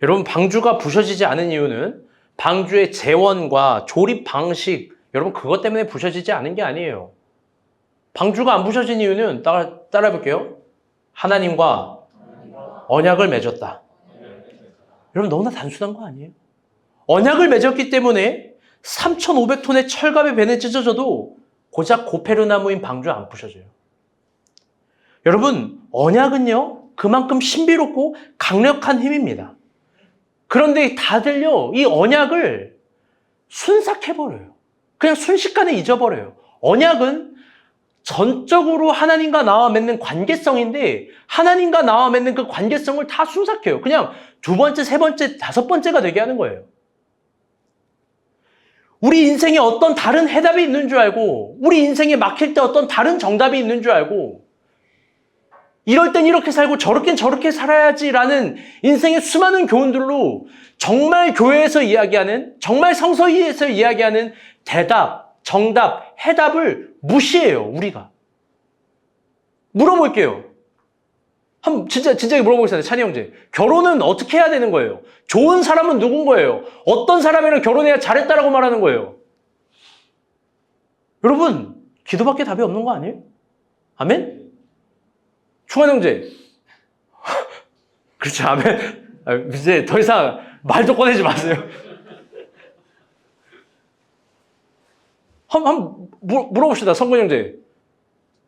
여러분, 방주가 부셔지지 않은 이유는 방주의 재원과 조립 방식, 여러분 그것 때문에 부셔지지 않은 게 아니에요. 방주가 안 부셔진 이유는 따라해 볼게요. 하나님과 언약을 맺었다. 여러분 너무나 단순한 거 아니에요? 언약을 맺었기 때문에 3,500톤의 철갑의 배는 찢어져도 고작 고페르나무인 방주 안 부셔져요. 여러분, 언약은요, 그만큼 신비롭고 강력한 힘입니다. 그런데 다들요, 이 언약을 순삭해버려요. 그냥 순식간에 잊어버려요. 언약은 전적으로 하나님과 나와 맺는 관계성인데, 하나님과 나와 맺는 그 관계성을 다 순삭해요. 그냥 두 번째, 세 번째, 다섯 번째가 되게 하는 거예요. 우리 인생에 어떤 다른 해답이 있는 줄 알고, 우리 인생에 막힐 때 어떤 다른 정답이 있는 줄 알고, 이럴 땐 이렇게 살고 저렇겐 저렇게 살아야지라는 인생의 수많은 교훈들로 정말 교회에서 이야기하는, 정말 성서에서 이야기하는 대답, 정답, 해답을 무시해요, 우리가. 물어볼게요. 한번 진짜게 물어보겠습니다, 찬이 형제. 결혼은 어떻게 해야 되는 거예요? 좋은 사람은 누군 거예요? 어떤 사람이랑 결혼해야 잘했다라고 말하는 거예요? 여러분, 기도밖에 답이 없는 거 아니에요? 아멘? 충환 형제. 그렇지, 아멘. 이제 더 이상 말도 꺼내지 마세요. 한번 물어봅시다, 성근 형제.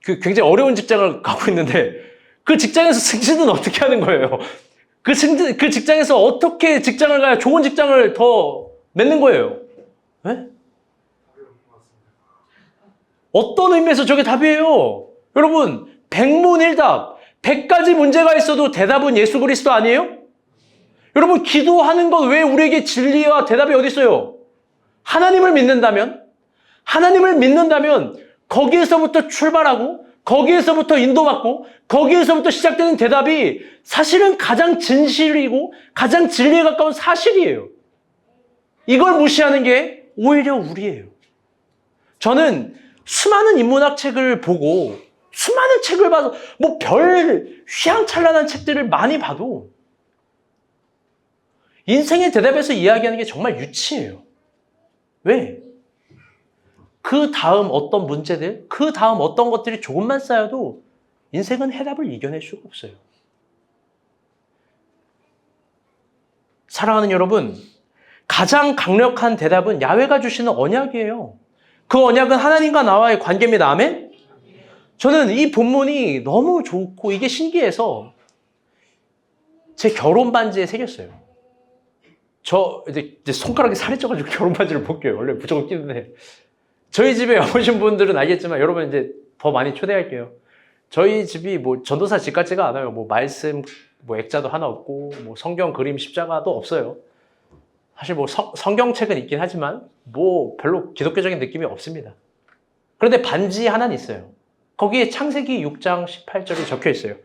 굉장히 어려운 직장을 갖고 있는데, 그 직장에서 승진은 어떻게 하는 거예요? 그 직장에서 어떻게 직장을 가야 좋은 직장을 더 맺는 거예요? 네? 어떤 의미에서 저게 답이에요? 여러분, 백문일답, 100가지 문제가 있어도 대답은 예수 그리스도 아니에요? 여러분, 기도하는 것 왜 우리에게 진리와 대답이 어디 있어요? 하나님을 믿는다면 거기에서부터 출발하고 거기에서부터 인도받고 거기에서부터 시작되는 대답이 사실은 가장 진실이고 가장 진리에 가까운 사실이에요. 이걸 무시하는 게 오히려 우리예요. 저는 수많은 인문학 책을 보고 수많은 책을 봐서 뭐 별 휘황찬란한 책들을 많이 봐도 인생의 대답에서 이야기하는 게 정말 유치해요. 왜? 그 다음 어떤 문제들, 그 다음 어떤 것들이 조금만 쌓여도 인생은 해답을 이겨낼 수가 없어요. 사랑하는 여러분, 가장 강력한 대답은 야훼가 주시는 언약이에요. 그 언약은 하나님과 나와의 관계입니다. 아멘? 저는 이 본문이 너무 좋고 이게 신기해서 제 결혼 반지에 새겼어요. 저 이제 손가락에 살이 쪄가지고 결혼 반지를 못 껴요. 원래 무조건 끼는데 저희 집에 와보신 분들은 알겠지만 여러분 이제 더 많이 초대할게요. 저희 집이 뭐 전도사 집 같지가 않아요. 뭐 말씀, 뭐 액자도 하나 없고 뭐 성경 그림 십자가도 없어요. 사실 뭐 성경책은 있긴 하지만 뭐 별로 기독교적인 느낌이 없습니다. 그런데 반지 하나는 있어요. 거기에 창세기 6장 18절이 적혀 있어요.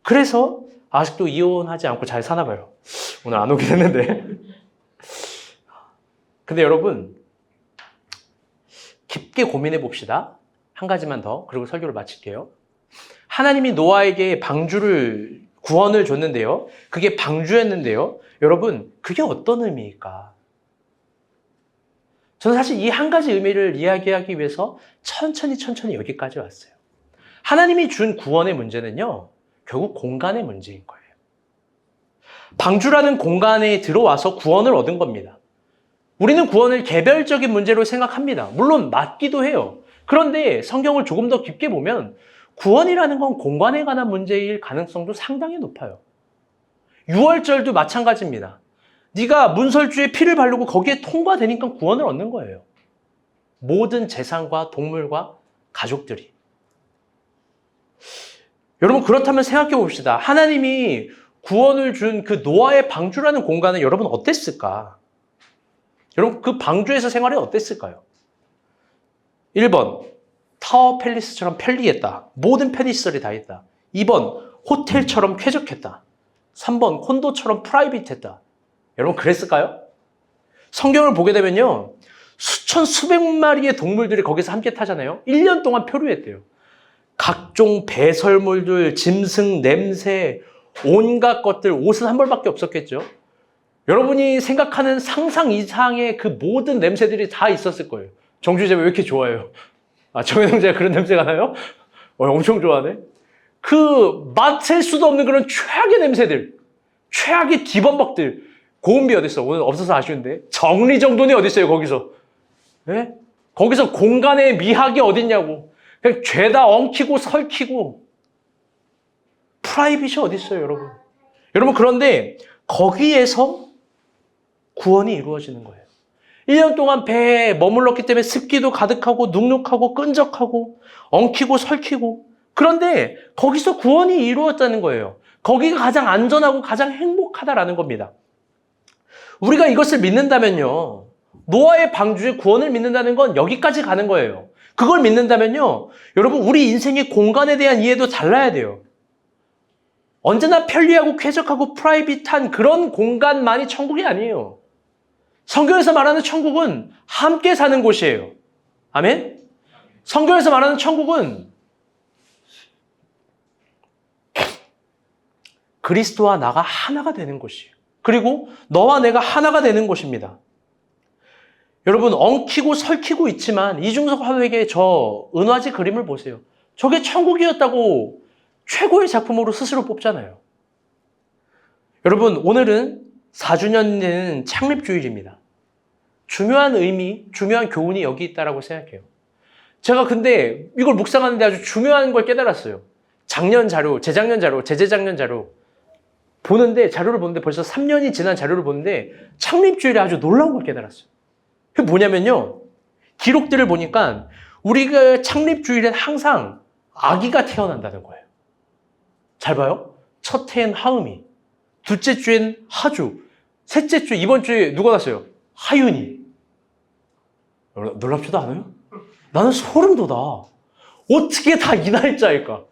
그래서 아직도 이혼하지 않고 잘 사나 봐요. 오늘 안 오긴 했는데. 근데 여러분, 깊게 고민해 봅시다. 한 가지만 더, 그리고 설교를 마칠게요. 하나님이 노아에게 구원을 줬는데요. 그게 방주였는데요. 여러분, 그게 어떤 의미일까? 저는 사실 이 한 가지 의미를 이야기하기 위해서 천천히 여기까지 왔어요. 하나님이 준 구원의 문제는요, 결국 공간의 문제인 거예요. 방주라는 공간에 들어와서 구원을 얻은 겁니다. 우리는 구원을 개별적인 문제로 생각합니다. 물론 맞기도 해요. 그런데 성경을 조금 더 깊게 보면 구원이라는 건 공간에 관한 문제일 가능성도 상당히 높아요. 유월절도 마찬가지입니다. 네가 문설주에 피를 바르고 거기에 통과되니까 구원을 얻는 거예요. 모든 재산과 동물과 가족들이. 여러분, 그렇다면 생각해 봅시다. 하나님이 구원을 준 그 노아의 방주라는 공간은 여러분 어땠을까? 여러분, 그 방주에서 생활이 어땠을까요? 1번, 타워 팰리스처럼 편리했다. 모든 편의시설이 다 있다. 2번, 호텔처럼 쾌적했다. 3번, 콘도처럼 프라이빗했다. 여러분, 그랬을까요? 성경을 보게 되면요, 수백 마리의 동물들이 거기서 함께 타잖아요. 1년 동안 표류했대요. 각종 배설물들, 짐승, 냄새, 온갖 것들, 옷은 한 벌밖에 없었겠죠. 여러분이 생각하는 상상 이상의 그 모든 냄새들이 다 있었을 거예요. 정주재 왜 이렇게 좋아해요? 정현 형제가 그런 냄새가 나요? 엄청 좋아하네. 그 맡을 수도 없는 그런 최악의 냄새들, 최악의 기범벅들. 고은비 어딨어? 오늘 없어서 아쉬운데. 정리정돈이 어딨어요, 거기서? 네? 거기서 공간의 미학이 어딨냐고. 그냥 죄다 엉키고 설키고. 프라이빗이 어딨어요, 여러분? 여러분, 그런데 거기에서 구원이 이루어지는 거예요. 1년 동안 배에 머물렀기 때문에 습기도 가득하고 눅눅하고 끈적하고 엉키고 설키고. 그런데 거기서 구원이 이루어졌다는 거예요. 거기가 가장 안전하고 가장 행복하다라는 겁니다. 우리가 이것을 믿는다면요. 노아의 방주의 구원을 믿는다는 건 여기까지 가는 거예요. 그걸 믿는다면요. 여러분, 우리 인생의 공간에 대한 이해도 달라야 돼요. 언제나 편리하고 쾌적하고 프라이빗한 그런 공간만이 천국이 아니에요. 성경에서 말하는 천국은 함께 사는 곳이에요. 아멘? 성경에서 말하는 천국은 그리스도와 나가 하나가 되는 곳이에요. 그리고 너와 내가 하나가 되는 곳입니다. 여러분, 엉키고 설키고 있지만 이중섭 화백의 저 은화지 그림을 보세요. 저게 천국이었다고 최고의 작품으로 스스로 뽑잖아요. 여러분, 오늘은 4주년 되는 창립주일입니다. 중요한 의미, 중요한 교훈이 여기 있다고 생각해요. 제가 근데 이걸 묵상하는데 아주 중요한 걸 깨달았어요. 작년 자료, 재작년 자료, 재재작년 자료 보는데, 자료를 보는데 벌써 3년이 지난 자료를 보는데 창립주일에 아주 놀라운 걸 깨달았어요. 그게 뭐냐면요. 기록들을 보니까 우리가 창립주일엔 항상 아기가 태어난다는 거예요. 잘 봐요. 첫 해엔 하음이, 둘째 주엔 하주, 셋째 주, 이번 주에 누가 났어요? 하윤이. 놀랍지도 않아요? 나는 소름 돋아. 어떻게 다 이 날짜일까?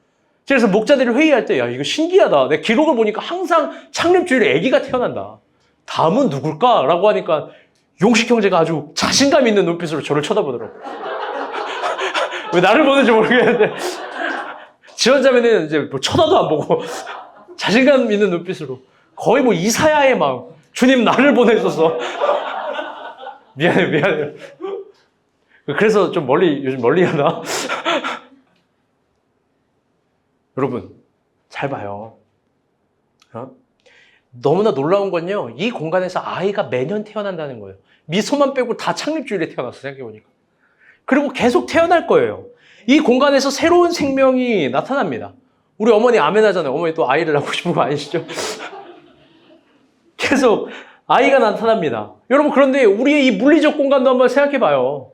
그래서 목자들이 회의할 때, 야, 이거 신기하다. 내 기록을 보니까 항상 창립주일에 아기가 태어난다. 다음은 누굴까? 라고 하니까 용식 형제가 아주 자신감 있는 눈빛으로 저를 쳐다보더라고. 왜 나를 보는지 모르겠는데. 지원자매는 이제 뭐 쳐다도 안 보고 자신감 있는 눈빛으로 거의 뭐 이사야의 마음. 주님 나를 보내소서. 미안해요. 그래서 좀 요즘 멀리 하나? 여러분, 잘 봐요. 너무나 놀라운 건요, 이 공간에서 아이가 매년 태어난다는 거예요. 미소만 빼고 다 창립주일에 태어났어, 생각해보니까. 그리고 계속 태어날 거예요. 이 공간에서 새로운 생명이 나타납니다. 우리 어머니 아멘 하잖아요. 어머니 또 아이를 낳고 싶은 거 아니시죠? 계속 아이가 나타납니다. 여러분, 그런데 우리의 이 물리적 공간도 한번 생각해봐요.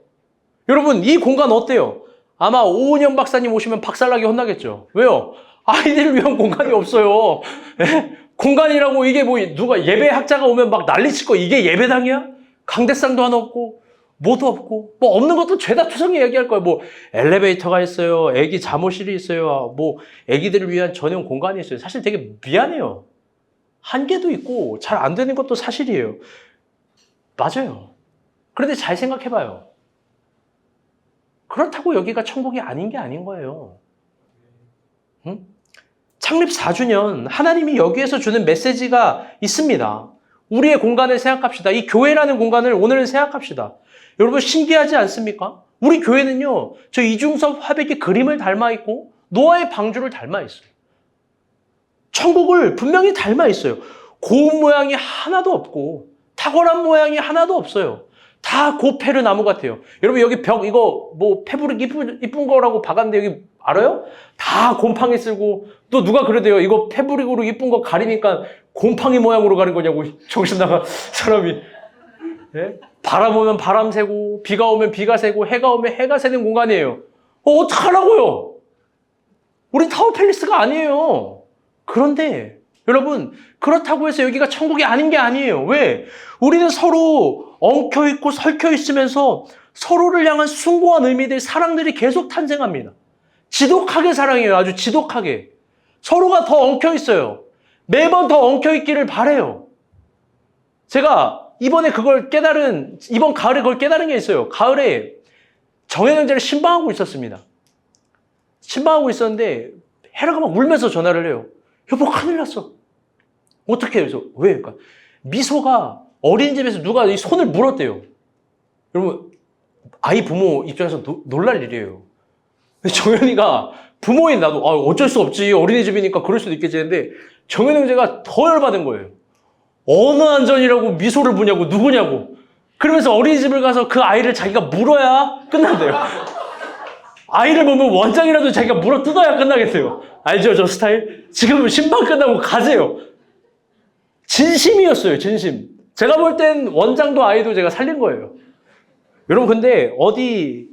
여러분, 이 공간 어때요? 아마 오은영 박사님 오시면 박살나게 혼나겠죠. 왜요? 아이들을 위한 공간이 없어요. 네? 공간이라고 이게 뭐 누가 예배학자가 오면 막 난리칠 거 이게 예배당이야? 강대상도 하나 없고 뭐도 없고 뭐 없는 것도 죄다 투성이 얘기할 거예요. 뭐 엘리베이터가 있어요. 애기 잠옷실이 있어요. 뭐 애기들을 위한 전용 공간이 있어요. 사실 되게 미안해요. 한계도 있고 잘 안 되는 것도 사실이에요. 맞아요. 그런데 잘 생각해봐요. 그렇다고 여기가 천국이 아닌 게 아닌 거예요. 응? 창립 4주년 하나님이 여기에서 주는 메시지가 있습니다. 우리의 공간을 생각합시다. 이 교회라는 공간을 오늘은 생각합시다. 여러분 신기하지 않습니까? 우리 교회는요. 저 이중섭 화백의 그림을 닮아 있고 노아의 방주를 닮아 있어요. 천국을 분명히 닮아 있어요. 고운 모양이 하나도 없고 탁월한 모양이 하나도 없어요. 다 고페르 나무 같아요. 여러분 여기 벽 이거 뭐 페브릭 이쁜 거라고 박았는데 여기 알아요? 다 곰팡이 쓰고 또 누가 그러대요. 이거 페브릭으로 이쁜 거 가리니까 곰팡이 모양으로 가린 거냐고 정신 나간 사람이. 네? 바람 오면 바람 새고 비가 오면 비가 새고 해가 오면 해가 새는 공간이에요. 어떡하라고요? 우린 타워 팰리스가 아니에요. 그런데 여러분 그렇다고 해서 여기가 천국이 아닌 게 아니에요. 왜? 우리는 서로 엉켜있고 설켜있으면서 서로를 향한 숭고한 의미들, 사랑들이 계속 탄생합니다. 지독하게 사랑해요. 아주 지독하게. 서로가 더 엉켜있어요. 매번 더 엉켜있기를 바라요. 제가 이번 가을에 그걸 깨달은 게 있어요. 가을에 정현 형제를 신방하고 있었습니다. 신방하고 있었는데 헤라가 막 울면서 전화를 해요. 여보 큰일 났어. 어떻게 해서 왜? 그러니까 미소가 어린이집에서 누가 이 손을 물었대요. 여러분 아이 부모 입장에서 놀랄 일이에요. 근데 정현이가 부모인 나도 어쩔 수 없지 어린이집이니까 그럴 수도 있겠지 했는데 정현이 형제가 더 열받은 거예요. 어느 안전이라고 미소를 보냐고 누구냐고. 그러면서 어린이집을 가서 그 아이를 자기가 물어야 끝난대요. 아이를 보면 원장이라도 자기가 물어 뜯어야 끝나겠어요. 알죠 저 스타일? 지금 심판 끝나고 가세요. 진심이었어요 진심. 제가 볼 땐 원장도 아이도 제가 살린 거예요. 여러분 근데 어디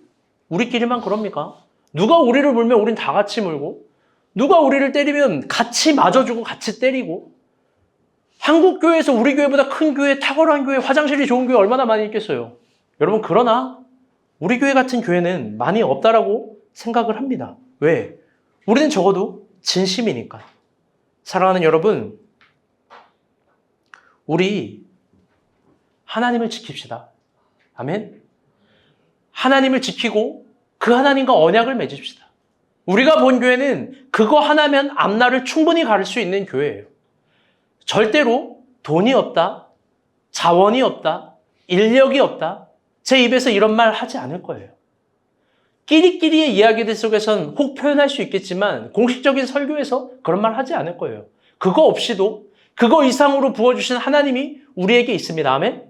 우리끼리만 그럽니까? 누가 우리를 물면 우린 다 같이 물고 누가 우리를 때리면 같이 맞아주고 같이 때리고 한국 교회에서 우리 교회보다 큰 교회, 탁월한 교회, 화장실이 좋은 교회 얼마나 많이 있겠어요. 여러분 그러나 우리 교회 같은 교회는 많이 없다라고 생각을 합니다. 왜? 우리는 적어도 진심이니까. 사랑하는 여러분, 우리 하나님을 지킵시다. 아멘? 하나님을 지키고 그 하나님과 언약을 맺읍시다. 우리가 본 교회는 그거 하나면 앞날을 충분히 가를 수 있는 교회예요. 절대로 돈이 없다, 자원이 없다, 인력이 없다, 제 입에서 이런 말 하지 않을 거예요. 끼리끼리의 이야기들 속에선 혹 표현할 수 있겠지만 공식적인 설교에서 그런 말 하지 않을 거예요. 그거 없이도 그거 이상으로 부어주신 하나님이 우리에게 있습니다. 아멘?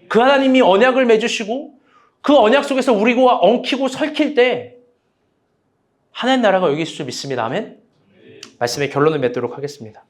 그 하나님이 언약을 맺으시고 그 언약 속에서 우리가 엉키고 설킬 때 하나님 나라가 여기 있을 줄 믿습니다. 아멘? 말씀의 결론을 맺도록 하겠습니다.